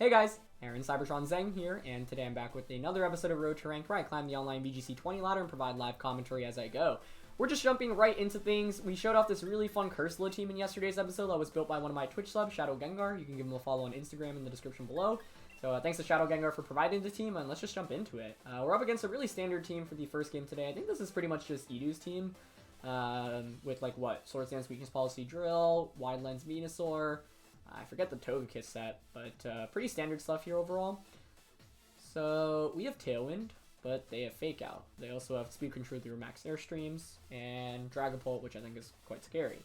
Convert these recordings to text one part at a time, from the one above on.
Hey guys, Aaron Cybertron Zeng here, and today I'm back with another episode of Road to Rank where I climb the online VGC 20 ladder and provide live commentary as I go. We're just jumping right into things. We showed off this really fun Cursula team in yesterday's episode that was built by one of my Twitch subs, Shadow Gengar. You can give him a follow on Instagram in the description below. So thanks to Shadow Gengar for providing the team, and let's just jump into it. We're up against a really standard team for the first game today. I think this is pretty much just Edu's team, with like what? Swords Dance, Weakness Policy, Drill, Wide Lens Venusaur. I forget the Togekiss set, but pretty standard stuff here overall. So we have Tailwind, but they have Fake Out. They also have Speed Control through Max Airstreams, and Dragapult, which I think is quite scary.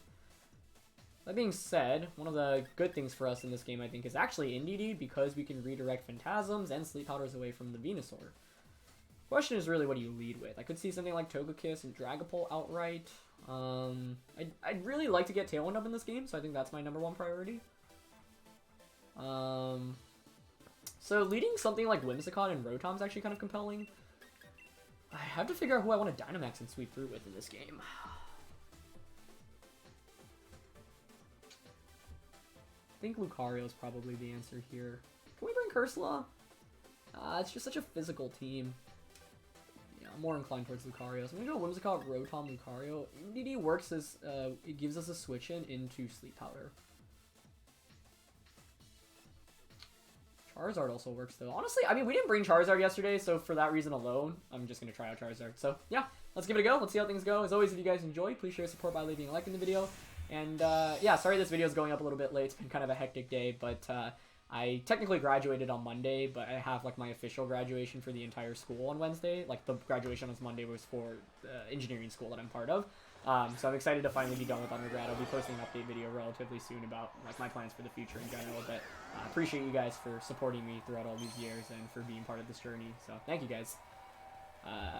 That being said, one of the good things for us in this game, I think, is actually NDD, because we can redirect Phantasms and Sleep Powders away from the Venusaur. Question is really, what do you lead with? I could see something like Togekiss and Dragapult outright. I'd really like to get Tailwind up in this game, so I think that's my #1 priority. So leading something like Whimsicott and Rotom is actually kind of compelling. I have to figure out who I want to Dynamax and sweep through with in this game. I think Lucario is probably the answer here. Can we bring Cursula? It's just such a physical team. Yeah, I'm more inclined towards Lucario. So I'm gonna go Whimsicott, Rotom, Lucario. NDD works as, it gives us a switch in into Sleep Powder. Charizard also works though. Honestly, I mean, we didn't bring Charizard yesterday, so for that reason alone, I'm just going to try out Charizard. So yeah, let's give it a go. Let's see how things go. As always, if you guys enjoy, please share support by leaving a like in the video. And yeah, sorry this video is going up a little bit late. It's been kind of a hectic day, but I technically graduated on Monday, but I have like my official graduation for the entire school on Wednesday. Like the graduation on Monday was for the engineering school that I'm part of. So I'm excited to finally be done with undergrad. I'll be posting an update video relatively soon about like my plans for the future in general, but I appreciate you guys for supporting me throughout all these years and for being part of this journey. So thank you guys.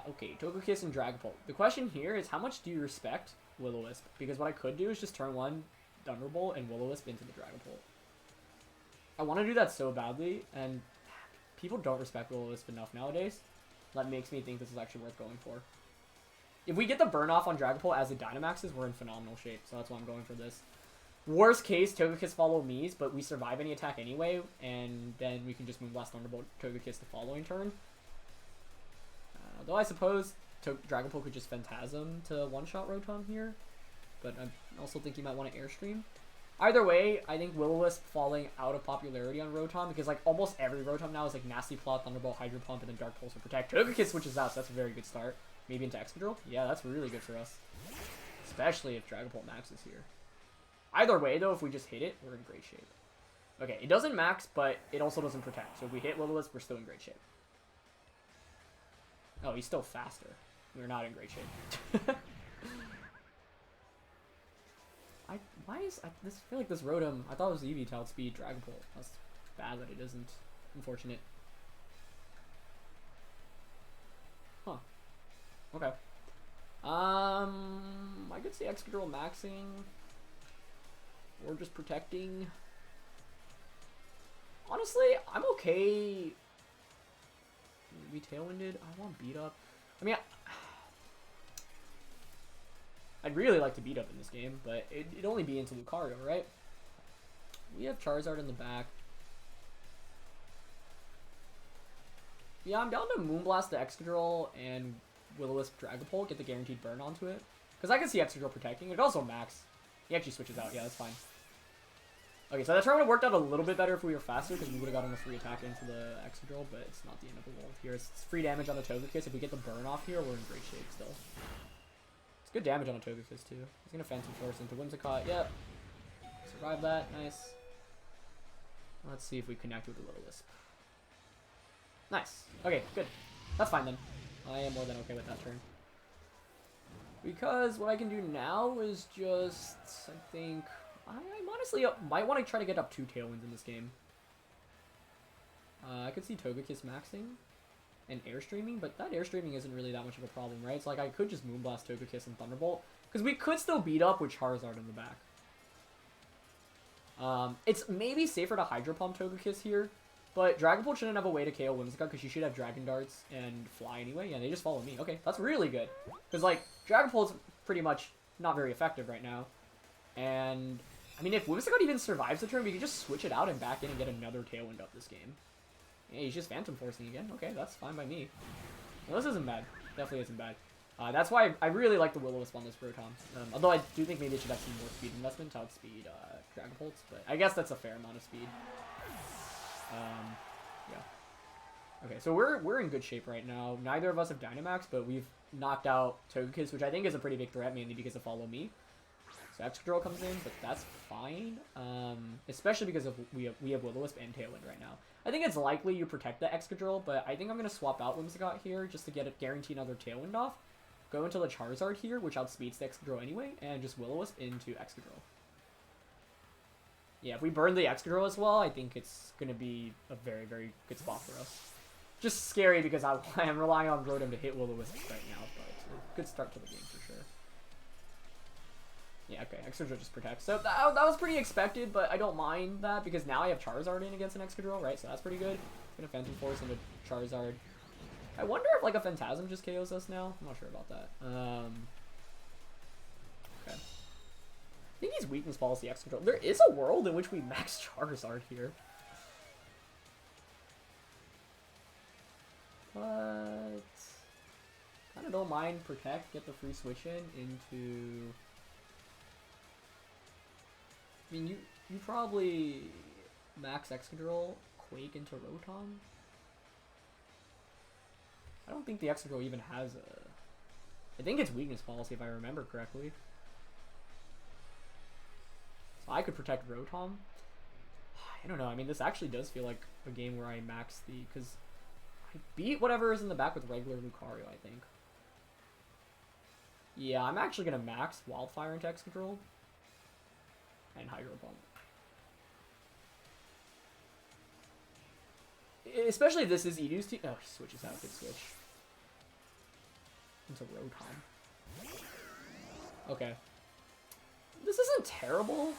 Okay, Togekiss and Dragapult. The question here is, how much do you respect Will-O-Wisp? Because what I could do is just turn one Thunderbolt and Will-O-Wisp into the Dragapult. I want to do that so badly, and people don't respect Will-O-Wisp enough nowadays. That makes me think this is actually worth going for. If we get the burn off on Dragapult as it Dynamaxes, we're in phenomenal shape, so that's why I'm going for this. Worst case, Togekiss follow Mies, but we survive any attack anyway, and then we can just Moonblast Thunderbolt Togekiss the following turn. Though I suppose Dragapult could just Phantasm to one-shot Rotom here, but I also think you might want to Airstream. Either way, I think Will-O-Wisp falling out of popularity on Rotom, because like almost every Rotom now is like Nasty Plot, Thunderbolt, Hydro Pump, and then Dark Pulse or Protect. Togekiss switches out, so that's a very good start. Maybe into Excadrill? Yeah, that's really good for us. Especially if Dragapult maxes here. Either way, though, if we just hit it, we're in great shape. Okay, it doesn't max, but it also doesn't protect. So if we hit Will-O-Wisp, we're still in great shape. Oh, he's still faster. We're not in great shape. I feel like this Rotom, I thought it was Eevee outspeed Dragapult. That's bad that it isn't. Unfortunate. Huh. Okay. I could see Excadrill maxing. Or just protecting. Honestly, I'm okay. We Tailwinded. I want beat up. I mean, I'd really like to beat up in this game, but it'd only be into Lucario, right? We have Charizard in the back. Yeah, I'm down to Moonblast the Excadrill and Will-O-Wisp Dragapult, get the guaranteed burn onto it. Because I can see Excadrill protecting. It also max. He actually switches out. Yeah, that's fine. Okay, so that turn would have worked out a little bit better if we were faster, because we would have gotten a free attack into the Excadrill, but it's not the end of the world here. It's free damage on the Togekiss. If we get the burn off here, we're in great shape still. It's good damage on a Togekiss, too. He's going to Phantom Force into Whimsicott. Yep. Survive that. Nice. Let's see if we connect with the Will-O-Wisp. Nice. Okay, good. That's fine then. I am more than okay with that turn. Because what I can do now is just, I think, I honestly might want to try to get up 2 Tailwinds in this game. I could see Togekiss maxing and Airstreaming, but that Airstreaming isn't really that much of a problem, right? It's like I could just Moonblast Togekiss and Thunderbolt, because we could still beat up with Charizard in the back. It's maybe safer to Hydro Pump Togekiss here, but Dragapult shouldn't have a way to KO Whimsicott, because she should have Dragon Darts and Fly anyway. Yeah, they just follow me. Okay, that's really good. Because, like, Dragapult's pretty much not very effective right now. And I mean, if Whimsicott even survives the turn, we can just switch it out and back in and get another Tailwind up this game. Yeah, he's just Phantom Forcing again. Okay, that's fine by me. Well, this isn't bad. Definitely isn't bad. That's why I really like the Will-O-Wisp on this Rotom. Although I do think maybe it should have some more speed investment to outspeed Dragapult, but I guess that's a fair amount of speed. Yeah. Okay, so we're in good shape right now. Neither of us have Dynamax, but we've knocked out Togekiss, which I think is a pretty big threat, mainly because of Follow Me. So Excadrill comes in, but that's fine. Especially because of we have Will-O-Wisp and Tailwind right now. I think it's likely you protect the Excadrill, but I think I'm gonna swap out Whimsicott here just to get it guarantee another Tailwind off. Go into the Charizard here, which outspeeds the Excadrill anyway, and just Will-O-Wisp into Excadrill. Yeah, if we burn the Excadrill as well, I think it's gonna be a very, very good spot for us. Just scary because I am relying on Rotom to hit Will-O-Wisp right now, but a good start to the game for sure. Yeah, okay, Excadrill just protects. So that was pretty expected, but I don't mind that because now I have Charizard in against an Excadrill, right? So that's pretty good. Gonna Phantom Force into Charizard. I wonder if like a Phantasm just KOs us now. I'm not sure about that. Okay. I think he's weakness policy Excadrill. There is a world in which we max Charizard here. But kind of don't mind protect, get the free switch in into. I mean, you probably max Excadrill, Quake into Rotom. I don't think the Excadrill even has a. I think it's weakness policy if I remember correctly. So I could protect Rotom. I don't know. I mean, this actually does feel like a game where I max the because. I beat whatever is in the back with regular Lucario, I think. Yeah, I'm actually going to max Wildfire into Excadrill. And Hydro Pump. Especially if this is Edu's team. Oh, he switches out. Good switch. Into Rotom. Okay. This isn't terrible.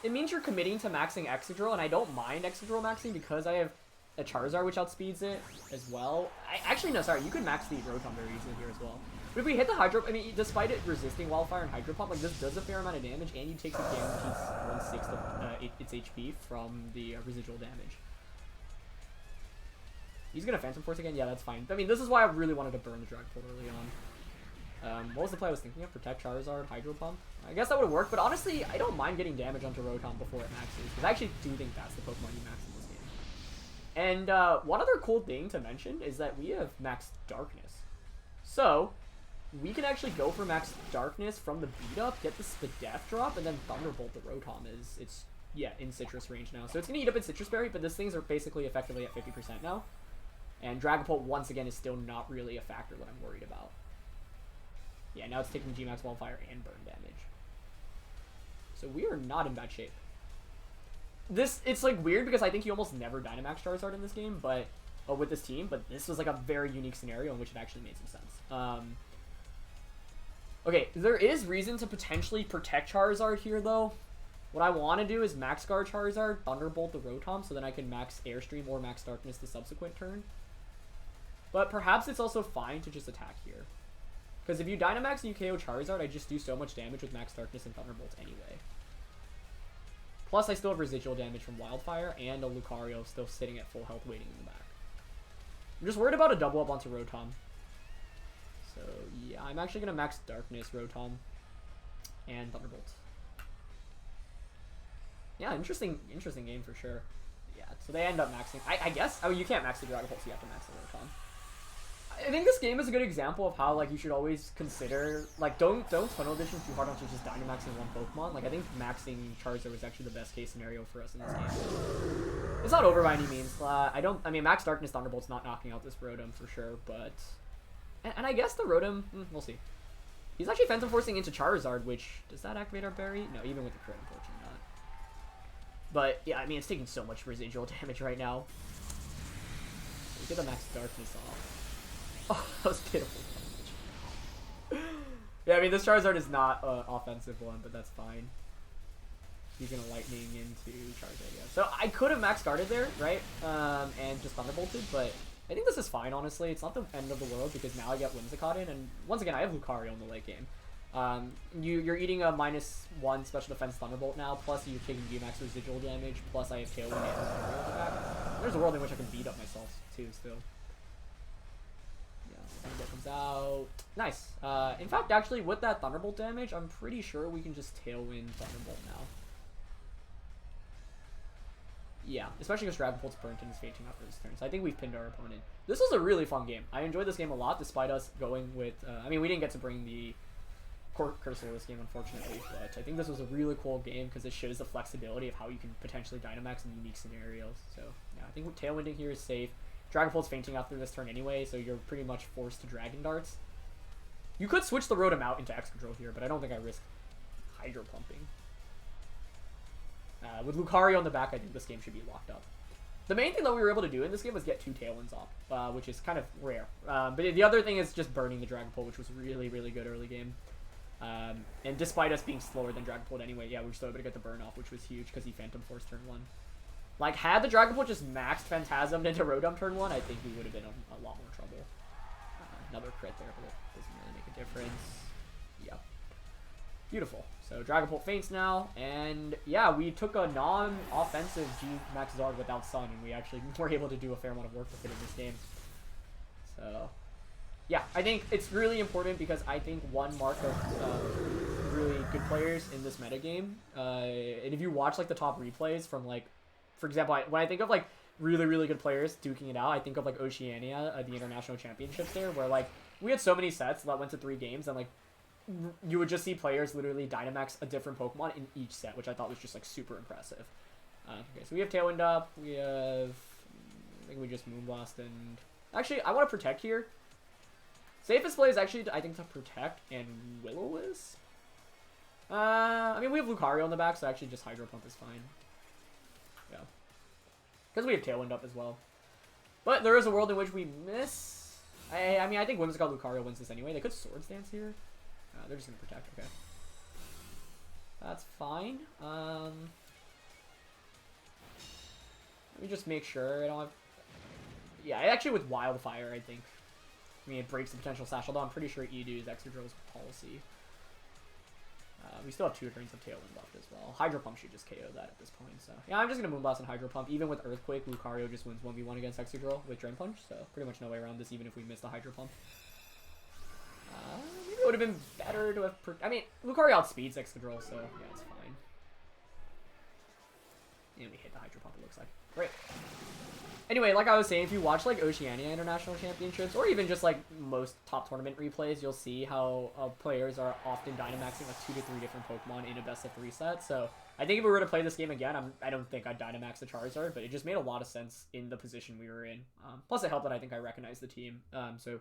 It means you're committing to maxing Excadrill, and I don't mind Excadrill maxing because I have a Charizard which outspeeds it as well. Actually, no, sorry. You could max the Rotom very easily here as well. But if we hit the Hydro, I mean, despite it resisting Wildfire and Hydro Pump, like this does a fair amount of damage, and you take the guaranteed 1/6 of its HP from the residual damage. He's gonna Phantom Force again? Yeah, that's fine. I mean, this is why I really wanted to burn the Dragapult early on. What was the play I was thinking of? Protect Charizard, Hydro Pump? I guess that would work, but honestly, I don't mind getting damage onto Rotom before it maxes, because I actually do think that's the Pokemon you max in this game. And one other cool thing to mention is that we have Max Darkness. So, we can actually go for Max Darkness from the beat up, get the Spadef drop, and then Thunderbolt the Rotom it's in Citrus range now. So it's going to eat up its Citrus Berry, but these things are basically effectively at 50% now. And Dragapult, once again, is still not really a factor that I'm worried about. Yeah, now it's taking G-Max Wildfire and Burn damage. So we are not in bad shape. It's like weird because I think you almost never Dynamax Charizard in this game, but with this team, but this was like a very unique scenario in which it actually made some sense. Okay, there is reason to potentially protect Charizard here, though. What I want to do is Max Guard Charizard, Thunderbolt the Rotom, so then I can Max Airstream or Max Darkness the subsequent turn. But perhaps it's also fine to just attack here. Because if you Dynamax and you KO Charizard, I just do so much damage with Max Darkness and Thunderbolt anyway. Plus, I still have residual damage from Wildfire and a Lucario still sitting at full health waiting in the back. I'm just worried about a double up onto Rotom. So, yeah, I'm actually going to Max Darkness, Rotom, and Thunderbolt. Yeah, interesting game for sure. Yeah, so they end up maxing. I guess, oh, you can't max the Dragapult, so you have to max the Rotom. I think this game is a good example of how, like, you should always consider, like, don't tunnel vision too hard onto just Dynamaxing one Pokemon. Like, I think maxing Charizard was actually the best case scenario for us in this game. It's not over by any means. I mean, Max Darkness Thunderbolt's not knocking out this Rotom for sure, but... And I guess the Rotom, we'll see. He's actually Phantom Forcing into Charizard, which, does that activate our berry? No, even with the crit, unfortunately not. But, yeah, I mean, it's taking so much residual damage right now. We get the Max Darkness off. Oh, that was pitiful. Yeah, I mean, this Charizard is not an offensive one, but that's fine. He's gonna Lightning into Charizard, yeah. So I could have Max Guarded there, right? And just Thunderbolted, but I think this is fine, honestly. It's not the end of the world because now I get Whimsicott in, and once again, I have Lucario in the late game. You're eating a -1 special defense Thunderbolt now, plus you're taking VMAX residual damage, plus I have Tailwind and Lucario at the back. There's a world in which I can beat up myself too still. Yeah, Thunderbolt comes out. Nice. In fact, actually, with that Thunderbolt damage, I'm pretty sure we can just Tailwind Thunderbolt now. Yeah, especially because Dragon Pulse burnt and is fainting after this turn. So I think we've pinned our opponent. This was a really fun game. I enjoyed this game a lot, despite us going with... I mean, we didn't get to bring the Cursor this game, unfortunately, but I think this was a really cool game because it shows the flexibility of how you can potentially Dynamax in unique scenarios. So, yeah, I think Tailwinding here is safe. Dragon Pulse fainting after this turn anyway, so you're pretty much forced to Dragon Darts. You could switch the Rotom out into X-Control here, but I don't think I risk Hydro Pumping. With Lucario in the back, I think this game should be locked up. The main thing that we were able to do in this game was get 2 Tailwinds off, which is kind of rare. But the other thing is just burning the Dragon Pult, which was really, really good early game. And despite us being slower than Dragon Pult anyway, yeah, we were still able to get the burn off, which was huge because he Phantom Force turn 1. Like, had the Dragon Pult just maxed Phantasm into Rotom turn 1, I think we would have been in a lot more trouble. Another crit there, but it doesn't really make a difference. Yep. Beautiful. So Dragon Pult faints now, and yeah, we took a non-offensive G-Max Zard without Sun, and we actually were able to do a fair amount of work with it in this game. So, yeah, I think it's really important because I think one mark of really good players in this metagame, and if you watch like the top replays from like, for example, when I think of like really, really good players duking it out, I think of like Oceania, the international championships there, where like we had so many sets that went to 3 games, and like you would just see players literally Dynamax a different Pokemon in each set, which I thought was just like super impressive. Okay, so we have Tailwind up. We have, I think we just Moonblast, and actually I want to Protect here. Safest play is actually, I think, to Protect and Will-O-Wisp. I mean, we have Lucario in the back, so actually just Hydro Pump is fine. Yeah. Because we have Tailwind up as well. But there is a world in which we miss. I mean, I think Whimsicott Lucario wins this anyway. They could Swords Dance here. They're just going to Protect, okay. That's fine. Let me just make sure I don't have... Yeah, actually with Wildfire, I think. I mean, it breaks the potential Sash, although I'm pretty sure Edu is Exodro's policy. We still have 2 turns of Tailwind left as well. Hydro Pump should just KO that at this point, so... Yeah, I'm just going to Moonblast and Hydro Pump. Even with Earthquake, Lucario just wins 1v1 against Exodro with Drain Punch, so pretty much no way around this even if we miss the Hydro Pump. Maybe it would have been better to have... I mean, Lucario outspeeds Excadrill, so yeah, it's fine. And we hit the Hydro Pump, it looks like. Great. Anyway, like I was saying, if you watch like Oceania International Championships, or even just like most top tournament replays, you'll see how players are often Dynamaxing like 2 to 3 different Pokemon in a best of 3 set. So I think if we were to play this game again, I don't think I'd Dynamax a Charizard, but it just made a lot of sense in the position we were in. Plus it helped that I think I recognized the team. So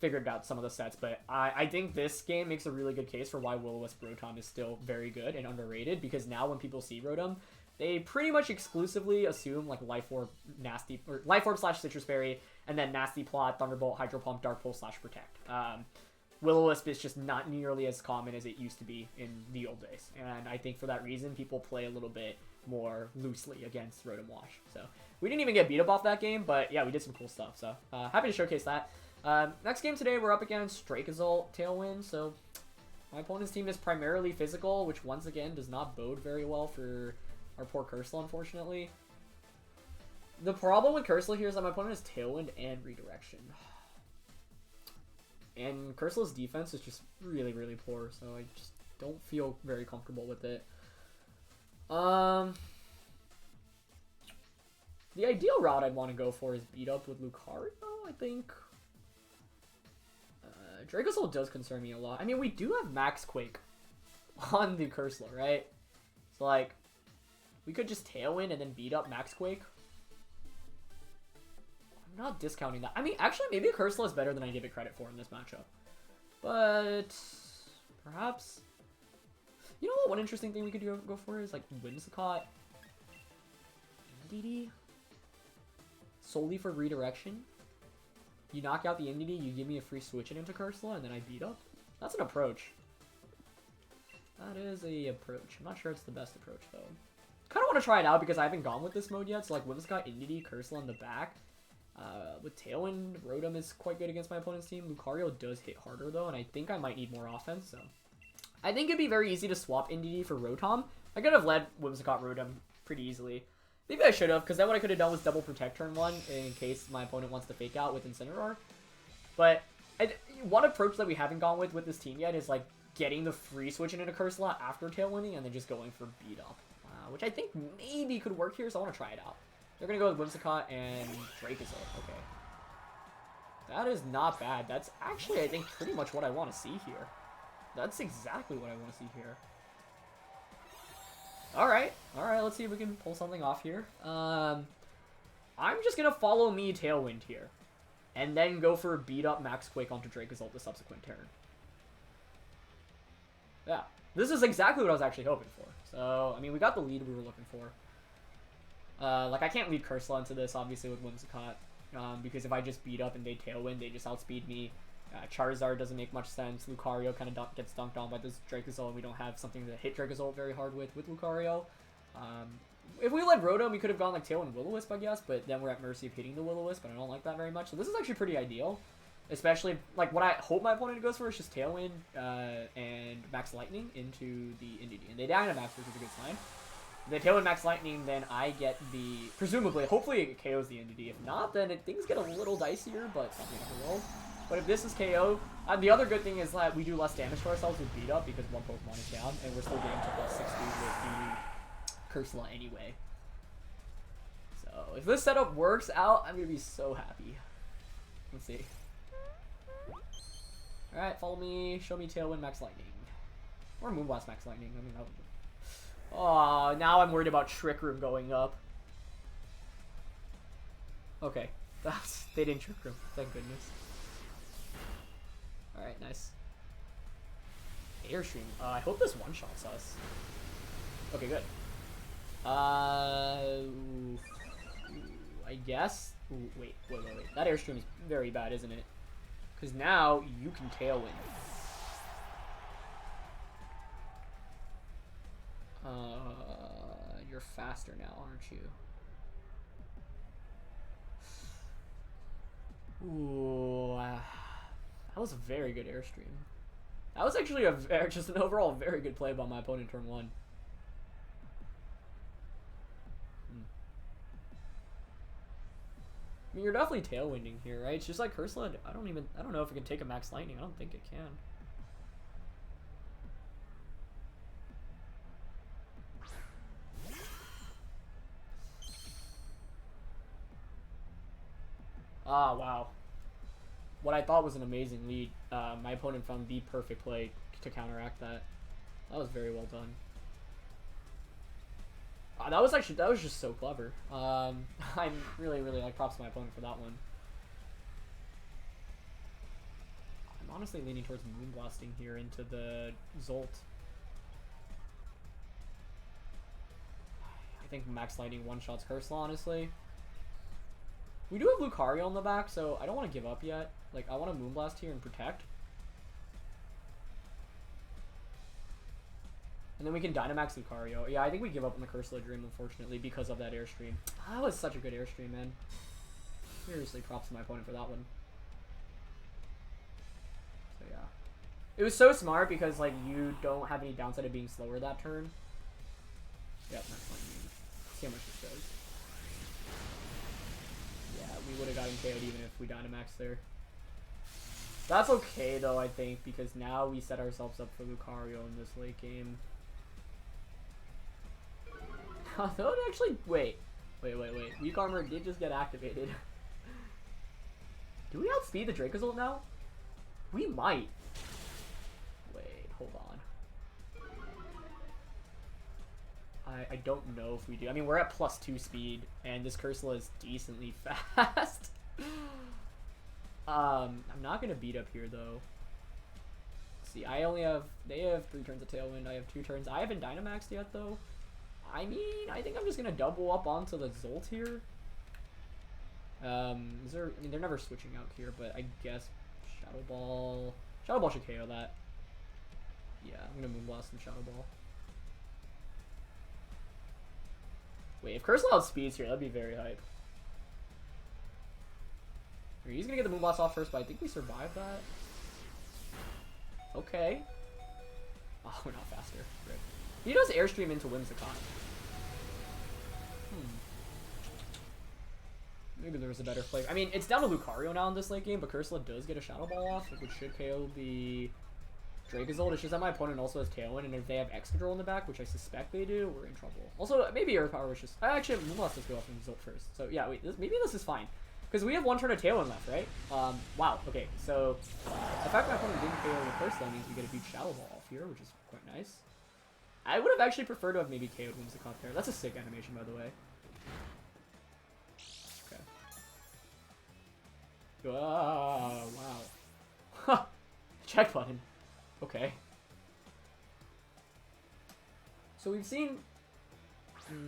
figured out some of the sets, but I think this game makes a really good case for why Will-O-Wisp Rotom is still very good and underrated, because now when people see Rotom, they pretty much exclusively assume like Life Orb, Nasty, or Life Orb / Citrus Berry, and then Nasty Plot, Thunderbolt, Hydro Pump, Dark Pulse / Protect. Will-O-Wisp is just not nearly as common as it used to be in the old days, and I think for that reason people play a little bit more loosely against Rotom Wash. So we didn't even get beat up off that game, but yeah, we did some cool stuff, so happy to showcase that. Next game today, we're up against Dracozolt Tailwind, so my opponent's team is primarily physical, which once again does not bode very well for our poor Cursel, unfortunately. The problem with Cursel here is that my opponent has Tailwind and Redirection. And Cursel's defense is just really, really poor, so I just don't feel very comfortable with it. The ideal route I'd want to go for is beat up with Lucario, I think. Dracozolt does concern me a lot. I mean, we do have Max Quake on the Cursor, right? So, like, we could just Tailwind and then beat up Max Quake. I'm not discounting that. I mean, actually, maybe Cursor is better than I give it credit for in this matchup. But perhaps... You know what? One interesting thing we could go for is, like, Whimsicott DD solely for Redirection. You knock out the Immunity, you give me a free switch it into Cursor, and then I beat up. That's an approach. That is a approach. I'm not sure it's the best approach, though. Kind of want to try it out because I haven't gone with this mode yet. So, like, Whimsicott, Immunity, Cursor in the back. With Tailwind, Rotom is quite good against my opponent's team. Lucario does hit harder, though, and I think I might need more offense, so I think it'd be very easy to swap NDD for Rotom. I could have led Whimsicott Rotom pretty easily. Maybe I should have, because then what I could have done was double protect turn 1 in case my opponent wants to fake out with Incineroar. But one approach that we haven't gone with this team yet is like getting the free switch into Curse Lot after Tailwinding and then just going for beat up. Which I think maybe could work here, so I want to try it out. They're going to go with Whimsicott and Dracozolt. Okay. That is not bad. That's actually, I think, pretty much what I want to see here. That's exactly what I want to see here. Alright, let's see if we can pull something off here. I'm just going to follow me Tailwind here. And then go for a beat up Max Quake onto Dracozolt the subsequent turn. Yeah, this is exactly what I was actually hoping for. So, I mean, we got the lead we were looking for. Like, I can't lead Cursula into this, obviously, with Whimsicott. Because if I just beat up and they Tailwind, they just outspeed me. Charizard doesn't make much sense. Lucario kind of gets dunked on by this Dracozolt, and we don't have something to hit Dracozolt very hard with Lucario. If we led Rotom, we could have gone like Tailwind Will-O-Wisp, I guess, but then we're at mercy of hitting the Will-O-Wisp, but I don't like that very much. So this is actually pretty ideal. Especially, like, what I hope my opponent goes for is just Tailwind and Max Lightning into the NDD. And they Dynamax, which is a good sign. They Tailwind Max Lightning, then I get the... Presumably, hopefully it KOs the NDD. If not, then things get a little dicier, but something in the world. But if this is KO, the other good thing is that we do less damage to ourselves with beat up because one Pokemon is down, and we're still getting to plus 60 with the Cursula anyway. So, if this setup works out, I'm going to be so happy. Let's see. Alright, follow me, show me Tailwind Max Lightning. Or Moonblast Max Lightning, I mean, that would... Oh, now I'm worried about Trick Room going up. Okay, they didn't Trick Room, thank goodness. Alright, nice. Airstream, I hope this one-shots us. Okay, good. I guess... Ooh, wait. That Airstream is very bad, isn't it? Because now you can Tailwind. You're faster now, aren't you? Ooh, that was a very good Airstream. That was actually just an overall very good play by my opponent turn 1. I mean, you're definitely Tailwinding here, right? It's just like Cursula. I don't know if it can take a Max Lightning. I don't think it can. Ah, wow. What I thought was an amazing lead. My opponent found the perfect play to counteract that. That was very well done. That was just so clever. I'm really like props to my opponent for that one. I'm honestly leaning towards Moonblasting here into the Zolt. I think Max Lightning one-shots Cursula, honestly. We do have Lucario in the back, so I don't want to give up yet. Like, I want to Moonblast here and protect. And then we can Dynamax Lucario. Yeah, I think we give up on the Cursula Dream, unfortunately, because of that Airstream. That was such a good Airstream, man. Seriously, props to my opponent for that one. So, yeah. It was so smart because, like, you don't have any downside of being slower that turn. Yep, that's fine. See how much this does. Yeah, we would have gotten KO'd even if we Dynamax there. That's okay, though, I think, because now we set ourselves up for Lucario in this late game. Though, actually, wait. Weak Armor did just get activated. Do we outspeed the Dracozolt now? We might. Wait, hold on. I don't know if we do. I mean, we're at +2 speed, and this Cursula is decently fast. I'm not gonna beat up here though. Let's see, they have 3 turns of Tailwind. I have 2 turns. I haven't Dynamaxed yet though. I mean, I think I'm just gonna double up onto the Zolt here. I mean, they're never switching out here, but I guess Shadow Ball should KO that. Yeah, I'm gonna Moonblast and Shadow Ball. Wait, if Cursula outspeeds here, that'd be very hype. He's gonna get the Moonblast off first, but I think we survived that. Okay. Oh, we're not faster. Rip. He does Airstream into Whimsicott. Maybe there was a better flavor. I mean, it's down to Lucario now in this late game, but Cursula does get a Shadow Ball off, which should KO the Dracozolt. It's just that my opponent also has Tailwind, and if they have Excadrill in the back, which I suspect they do, we're in trouble. Also, maybe Earth Power was just... Actually, Moonblast does go off from Zolt first. So, yeah, wait, maybe this is fine. Because we have one turn of Tailwind left, right? Wow, okay, so... The fact my opponent didn't KO the first means we get a huge Shadow Ball off here, which is quite nice. I would have actually preferred to have maybe KO'd Whimsicott there. That's a sick animation, by the way. Okay. Oh, wow. Check button. Okay. So we've seen...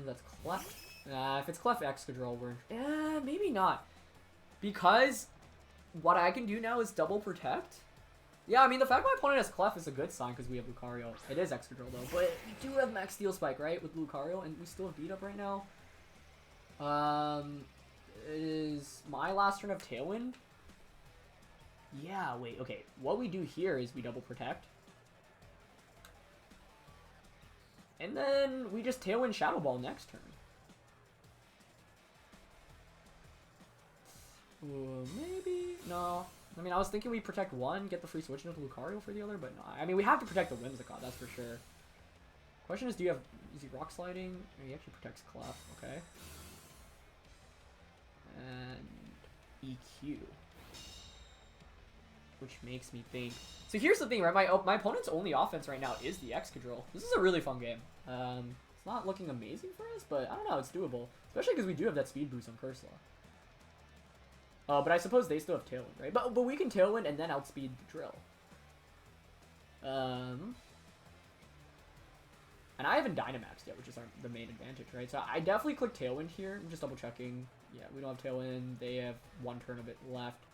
that's Clef. If it's Clef Excadrill, we're... maybe not. Because what I can do now is double protect. Yeah, I mean, the fact my opponent has Clef is a good sign because we have Lucario. It is Excadrill, though. But we do have Max Steel Spike, right, with Lucario, and we still have beat up right now. It is my last turn of Tailwind. Yeah, wait, okay. What we do here is we double protect. And then we just Tailwind Shadow Ball next turn. Ooh, maybe? No. I mean, I was thinking we protect one, get the free switch into Lucario for the other, but no. I mean, we have to protect the Whimsicott, that's for sure. Question is, do you have... Is he Rock Sliding? Oh, he actually protects Clef, okay. And... EQ. Which makes me think... So here's the thing, right? My opponent's only offense right now is the Excadrill. This is a really fun game. It's not looking amazing for us, but I don't know, it's doable. Especially because we do have that speed boost on Cursula. But I suppose they still have Tailwind, right? But we can Tailwind and then outspeed the Drill. And I haven't Dynamaxed yet, which is the main advantage, right? So I definitely click Tailwind here. I'm just double checking. Yeah, we don't have Tailwind. They have one turn of it left.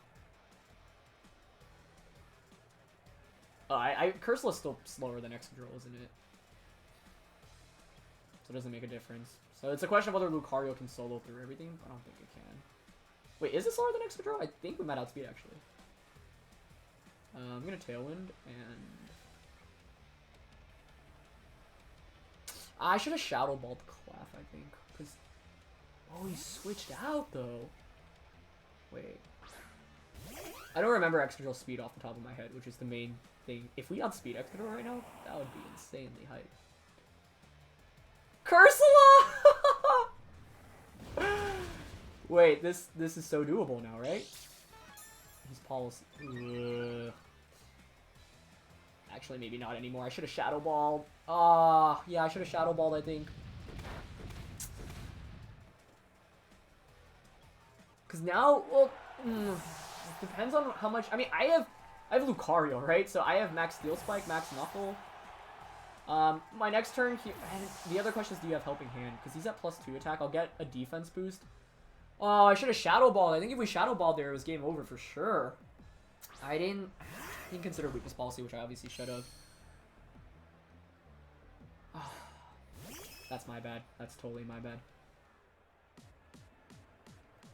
Cursula's still slower than Excadrill, isn't it? So it doesn't make a difference. So it's a question of whether Lucario can solo through everything. I don't think it can. Wait, is it slower than Excadrill? I think we might outspeed, actually. I'm gonna Tailwind, and... I should have Shadow Balled Clef, I think. Because... Oh, he switched out, though. Wait. I don't remember Excadrill's speed off the top of my head, which is the main thing. If we outspeed Excadrill right now, that would be insanely hype. Cursula! Wait, this is so doable now, right? His policy. Ugh. Actually, maybe not anymore. I should have Shadow Balled. Yeah, I should have Shadow Balled, I think. Because now, well, it depends on how much. I mean, I have Lucario, right? So I have Max Steel Spike, Max Knuckle. My next turn here, and the other question is, do you have Helping Hand? Because he's at +2 attack. I'll get a defense boost. Oh, I should have Shadow Balled. I think if we Shadow Balled there, it was game over for sure. I didn't consider Weakness Policy, which I obviously should have. Oh, that's my bad. That's totally my bad.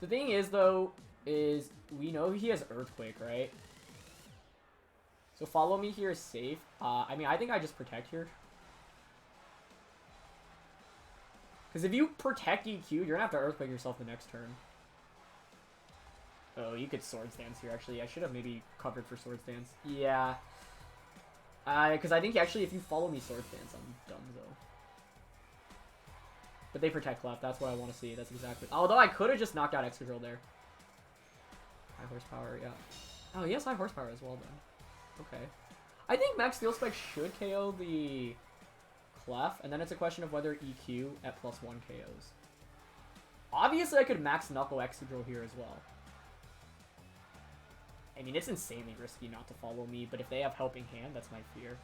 The thing is, though, is we know he has Earthquake, right? So Follow Me here is safe. I mean, I think I just protect here. Because if you protect EQ, you're going to have to Earthquake yourself the next turn. Oh, you could Swords Dance here, actually. I should have maybe covered for Swords Dance. Yeah. Because I think, actually, if you Follow Me Swords Dance, I'm dumb, though. But they protect Clef. That's what I want to see. That's exactly... Although I could have just knocked out Excadrill there. High Horsepower, yeah. Oh, he has High Horsepower as well, then. Okay. I think Max Steel Spike should KO the Clef, and then it's a question of whether EQ at +1 KOs. Obviously, I could Max Knuckle Excadrill here as well. I mean, it's insanely risky not to Follow Me, but if they have Helping Hand, that's my fear.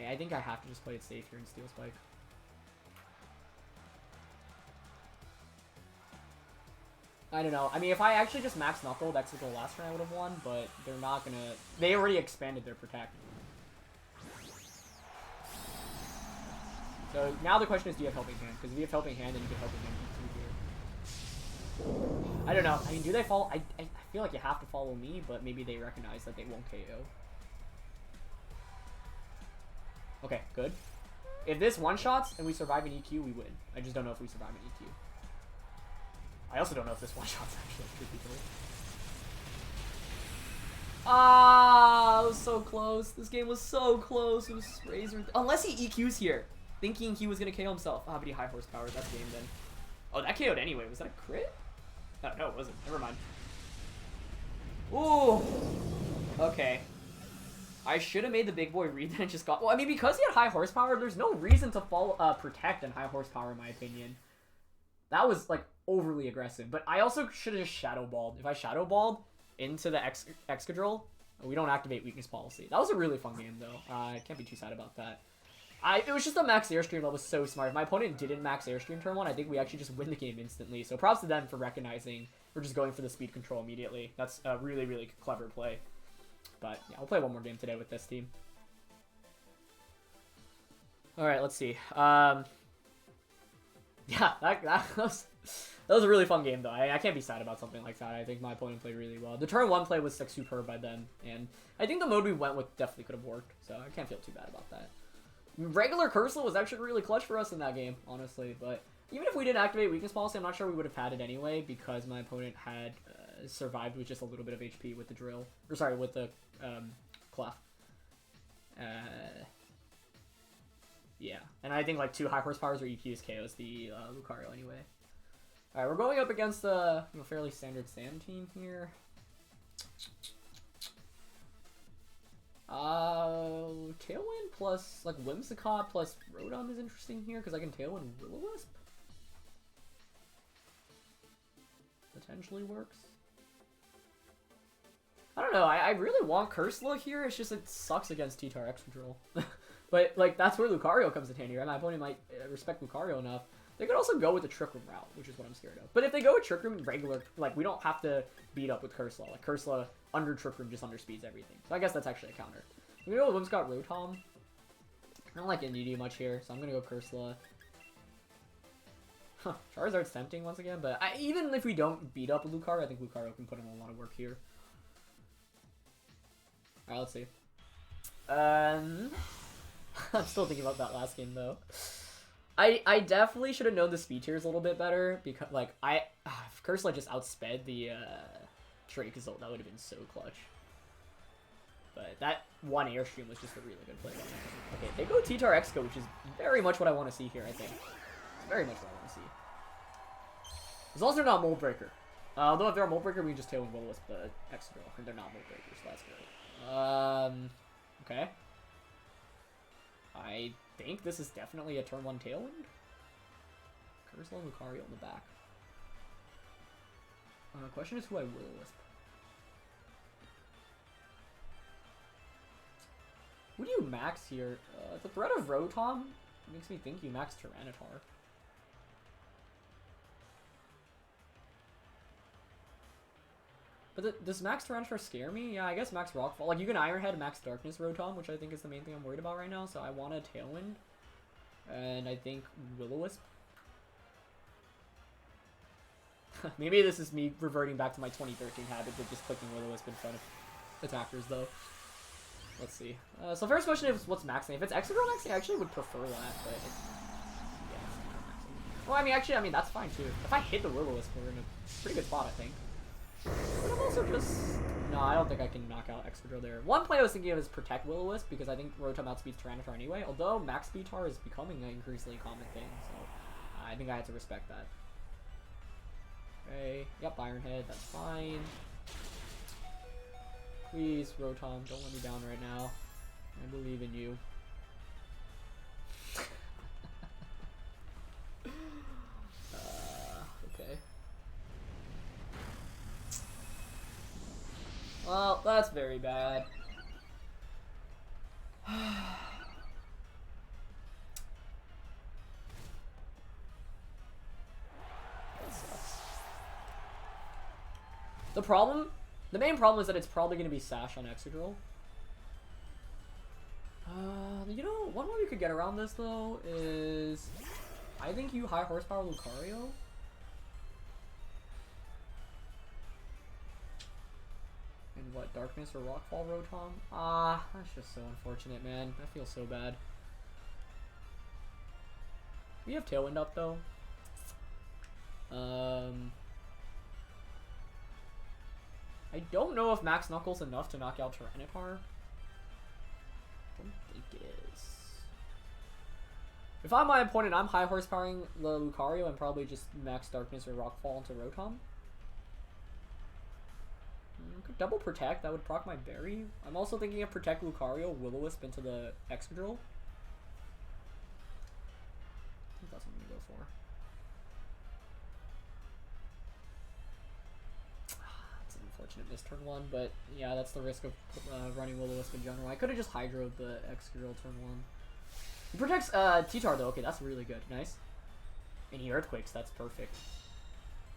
I think I have to just play it safe here in Steel Spike. I don't know. I mean, if I actually just Max Knuckle, that's the last turn I would have won, but they're not gonna... They already expanded their Protect. So now the question is, do you have Helping Hand? Because if you have Helping Hand, then you can Helping Hand I don't know. I mean, do they follow? I feel like you have to follow me, but maybe they recognize that they won't KO. Okay, good. If this one-shots and we survive an EQ, we win. I just don't know if we survive an EQ. I also don't know if this one-shots actually, truth be told. Ah, it was so close. This game was so close. It was Razor. Unless he EQs here, thinking he was going to KO himself. Ah, but he high horsepower. That's game then. Oh, that KO'd anyway. Was that a crit? Oh, no, it wasn't. Never mind. Ooh. Okay. I should have made the big boy read that and just got... Well, I mean, because he had high horsepower, there's no reason to protect in high horsepower, in my opinion. That was, like, overly aggressive. But I also should have just Shadow Balled. If I Shadow Balled into the Excadrill, we don't activate weakness policy. That was a really fun game, though. I can't be too sad about that. It was just a max Airstream that was so smart. If my opponent didn't max Airstream turn 1, I think we actually just win the game instantly. So props to them for recognizing we're just going for the speed control immediately. That's a really, really clever play. But yeah, we'll play one more game today with this team. Alright, let's see. Yeah, that was a really fun game, though. I can't be sad about something like that. I think my opponent played really well. The turn 1 play was like superb by them, and I think the mode we went with definitely could have worked, so I can't feel too bad about that. Regular Cursola was actually really clutch for us in that game, honestly, but even if we didn't activate weakness policy, I'm not sure we would have had it anyway, because my opponent had survived with just a little bit of HP with the drill. Or sorry, with the Clef. Yeah, and I think like 2 high horsepowers or EQs KOs the Lucario anyway. Alright, we're going up against a fairly standard Sand team here. Tailwind plus like Whimsicott plus Rotom is interesting here because I can Tailwind Will-O-Wisp. Potentially works. I don't know, I really want Cursola here, it's just it sucks against T-Tar Excadrill. But like that's where Lucario comes in handy, right? My opponent might respect Lucario enough. They could also go with the Trick Room route, which is what I'm scared of. But if they go with Trick Room regular, like we don't have to beat up with Cursola. Like Cursola under Trick Room just underspeeds everything. So I guess that's actually a counter. I'm gonna go with Whimsicott Rotom. I don't like NDD much here, so I'm gonna go Cursola. Huh, Charizard's tempting once again, but even if we don't beat up Lucario, I think Lucario can put in a lot of work here. Alright, let's see. I'm still thinking about that last game though. I definitely should have known the speed tiers a little bit better because like if Cursola just outsped the Dracozolt, that would have been so clutch. But that one Airstream was just a really good play. Okay, they go T-Tar Exco, which is very much what I want to see here, I think. Very much what I want to see. As long as they're not Mold Breaker. Although if they're a Mold Breaker, we can just Tailwind Will-O-Wisp the Excadrill, and they're not Mold Breakers, so that's good. Okay. I think this is definitely a turn 1 Tailwind. Cursola and Lucario in the back. Question is who I Will-O-Wisp. Who do you max here? The threat of Rotom makes me think you max Tyranitar. But does max Tyranitar scare me? Yeah, I guess max Rockfall. Like, you can Iron Head max Darkness Rotom, which I think is the main thing I'm worried about right now. So I want a Tailwind. And I think Will-O-Wisp. Maybe this is me reverting back to my 2013 habit of just clicking Will-O-Wisp in front of attackers, though. Let's see. So first question is what's maxing? If it's Excadrill maxing, I actually would prefer that, but it's... yeah, it's not maxing. Well, I mean, that's fine, too. If I hit the Will-O-Wisp, we're in a pretty good spot, I think. But I'm also just... no, I don't think I can knock out Excadrill there. One play I was thinking of is Protect Will-O-Wisp, because I think Rotom outspeeds Tyranitar anyway, although Max Speedtar is becoming an increasingly common thing, so I think I have to respect that. Okay, yep, Iron Head, that's fine. Please, Rotom, don't let me down right now. I believe in you. Okay. Well, that's very bad. That sucks. The main problem is that it's probably going to be Sash on Excadrill. You know, one way we could get around this, though, is... I think you high horsepower Lucario. what, Darkness or Rockfall Rotom? Ah, that's just so unfortunate, man. I feel so bad. We have Tailwind up, though. I don't know if Max Knuckle's enough to knock out Tyranitar. Don't think it is. If I'm my opponent, I'm high horsepowering the Lucario and probably just Max Darkness or Rockfall into Rotom. Could double Protect, that would proc my Berry. I'm also thinking of Protect Lucario, Will-O-Wisp into the Excadrill. I think that's what I'm gonna go for. It's an unfortunate miss turn 1, but yeah, that's the risk of running Will-O-Wisp in general. I could have just Hydroed the Excadrill turn 1. He protects T-Tar though. Okay, that's really good. Nice. And he Earthquakes. That's perfect.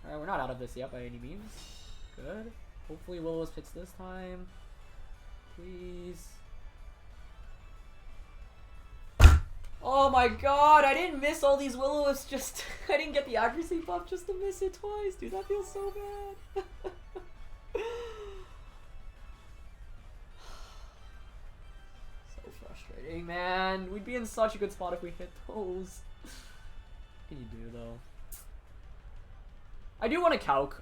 Alright, we're not out of this yet by any means. Good. Hopefully Will-O-Wisp hits this time. Please. Oh my god, I didn't miss all these Will-O-Wisps, just... I didn't get the accuracy buff just to miss it twice. Dude, that feels so bad. Frustrating, man. We'd be in such a good spot if we hit those. What can you do, though? I do want to calc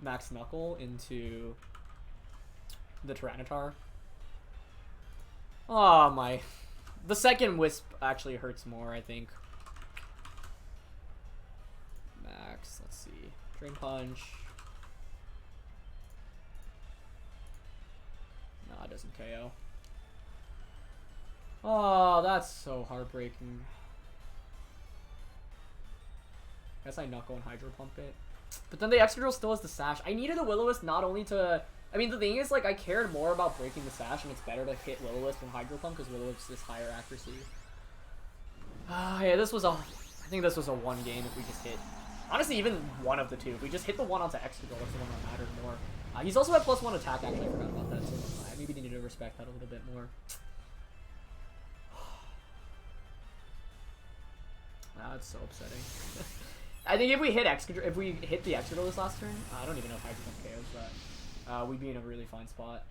Max Knuckle into the Tyranitar. Oh, my. The second Wisp actually hurts more, I think. Max, let's see. Drain Punch. Nah, it doesn't KO. Oh, that's so heartbreaking. Guess I Knuckle and Hydro Pump it. But then the Excadrill still has the Sash. I needed the Will-O-Wisp not only to... I mean, the thing is, like, I cared more about breaking the Sash, and it's better to hit Will-O-Wisp than Hydro Pump, because Will-O-Wisp is higher accuracy. Yeah, this was a... I think this was a 1 game if we just hit... Honestly, even one of the two. If we just hit the one onto Excadrill, that's the one that mattered more. He's also at +1 attack, actually. I forgot about that, so I maybe needed to respect that a little bit more. That's so upsetting. I think if we hit the Excadrill this last turn, I don't even know if Hydro Pump KOs that. We'd be in a really fine spot.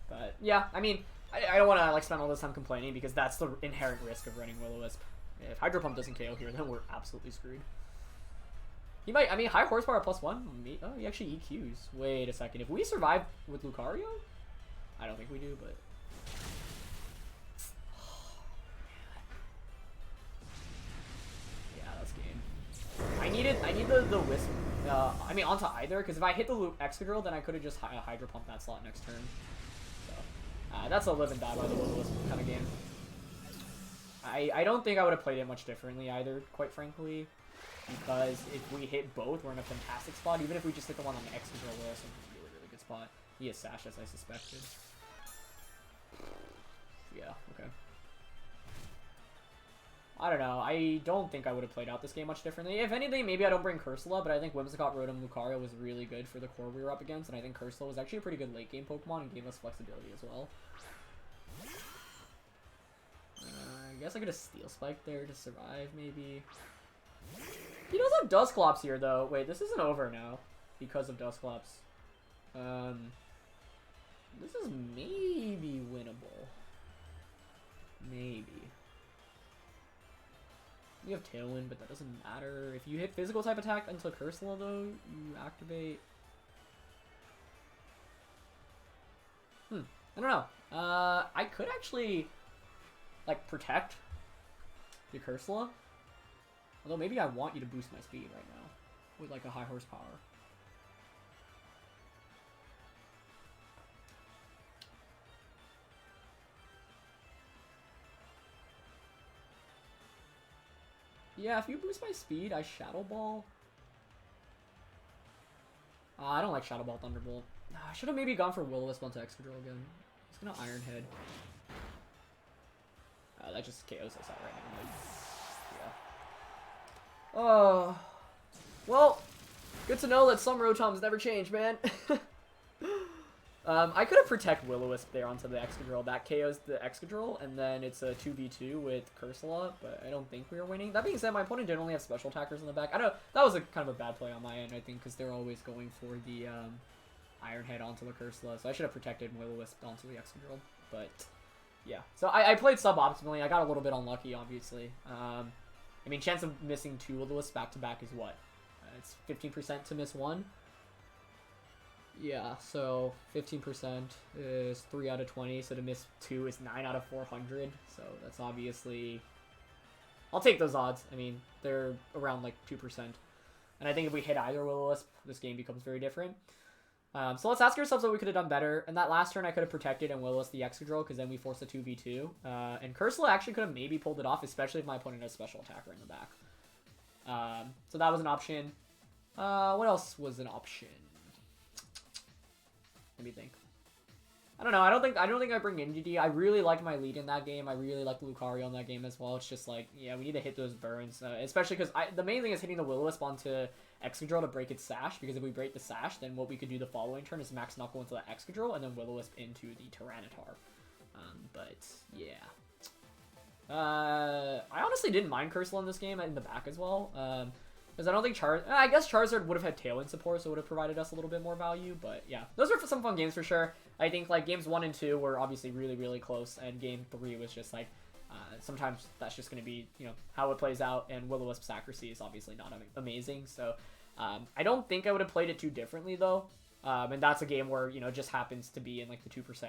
But yeah, I mean, I don't want to like spend all this time complaining because that's the inherent risk of running Will-O-Wisp. If Hydro Pump doesn't KO here, then we're absolutely screwed. He might. I mean, high horsepower +1. Oh, he actually EQs. Wait a second. If we survive with Lucario, I don't think we do, but. I need the Wisp, I mean, onto either, because if I hit the Excadrill, then I could have just Hydro Pump that slot next turn. So, that's a live and die by the Will-O-Wisp kind of game. I don't think I would have played it much differently either, quite frankly, because if we hit both, we're in a fantastic spot. Even if we just hit the one on the Excadrill, we're also in a really, really good spot. He has Sash, as I suspected. Yeah, okay. I don't know. I don't think I would have played out this game much differently. If anything, maybe I don't bring Cursula, but I think Whimsicott, Rotom, Lucario was really good for the core we were up against, and I think Cursula was actually a pretty good late-game Pokemon and gave us flexibility as well. I guess I could have Steel Spike there to survive, maybe. He does have Dusclops here, though. Wait, this isn't over now because of Dusclops. This is maybe winnable. Maybe. You have Tailwind, but that doesn't matter. If you hit physical type attack until Cursula, though, you activate. I don't know. I could actually, like, protect the Cursula. Although maybe I want you to boost my speed right now with, like, a high horsepower. Yeah, if you boost my speed, I Shadow Ball. I don't like Shadow Ball Thunderbolt. I should have maybe gone for Will-O-Wisp onto Excadrill again. He's gonna Iron Head. That just KOs us out right now. Yeah. Oh. Well, good to know that some Rotoms never change, man. I could have Protect Will-O-Wisp there onto the Excadrill. That KOs the Excadrill, and then it's a 2v2 with Cursula, but I don't think we were winning. That being said, my opponent did only have special attackers in the back. I know that was a kind of a bad play on my end, I think, because they're always going for the Iron Head onto the Cursula, so I should have protected Will-O-Wisp onto the Excadrill, but yeah. So I played suboptimally. I got a little bit unlucky, obviously. I mean, chance of missing 2 Will-O-Wisps back-to-back is what? It's 15% to miss 1. Yeah, so 15% is 3 out of 20, so to miss 2 is 9 out of 400, so that's obviously... I'll take those odds. I mean, they're around like 2%. And I think if we hit either Will-O-Wisp, this game becomes very different. So let's ask ourselves what we could have done better. In that last turn, I could have protected and Will-O-Wisp the Excadrill, because then we forced a 2v2. And Cursula actually could have maybe pulled it off, especially if my opponent has special attacker in the back. So that was an option. What else was an option? Let me think. I don't know. I don't think I bring Indeedee. I really like my lead in that game. I really like Lucario in that game as well. It's just like, yeah, we need to hit those burns, especially because the main thing is hitting the Will-O-Wisp onto Excadrill to break its Sash, because if we break the Sash, then what we could do the following turn is Max Knuckle into the Excadrill and then Will-O-Wisp into the Tyranitar. But yeah. I honestly didn't mind Cursula in this game in the back as well. Because I don't think I guess Charizard would have had Tailwind support, so it would have provided us a little bit more value. But yeah, those were some fun games for sure. I think like games 1 and 2 were obviously really, really close, and game 3 was just like, sometimes that's just going to be, you know, how it plays out, and Will-O-Wisp's accuracy is obviously not amazing. So I don't think I would have played it too differently though. And that's a game where, you know, it just happens to be in like the 2%.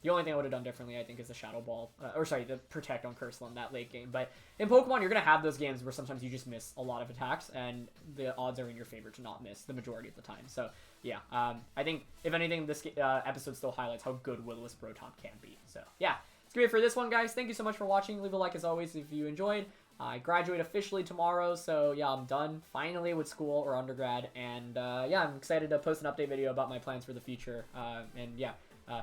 The only thing I would have done differently, I think, is the Shadow Ball, the Protect on Cursula in that late game. But in Pokemon, you're going to have those games where sometimes you just miss a lot of attacks, and the odds are in your favor to not miss the majority of the time. So yeah, I think, if anything, this episode still highlights how good Will-O-Wisp Rotom can be. So yeah, it's great for this one, guys. Thank you so much for watching. Leave a like as always if you enjoyed. I graduate officially tomorrow, so yeah, I'm done finally with school or undergrad, and yeah, I'm excited to post an update video about my plans for the future, and yeah,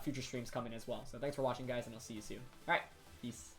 future streams coming as well. So thanks for watching, guys, and I'll see you soon. All right, peace.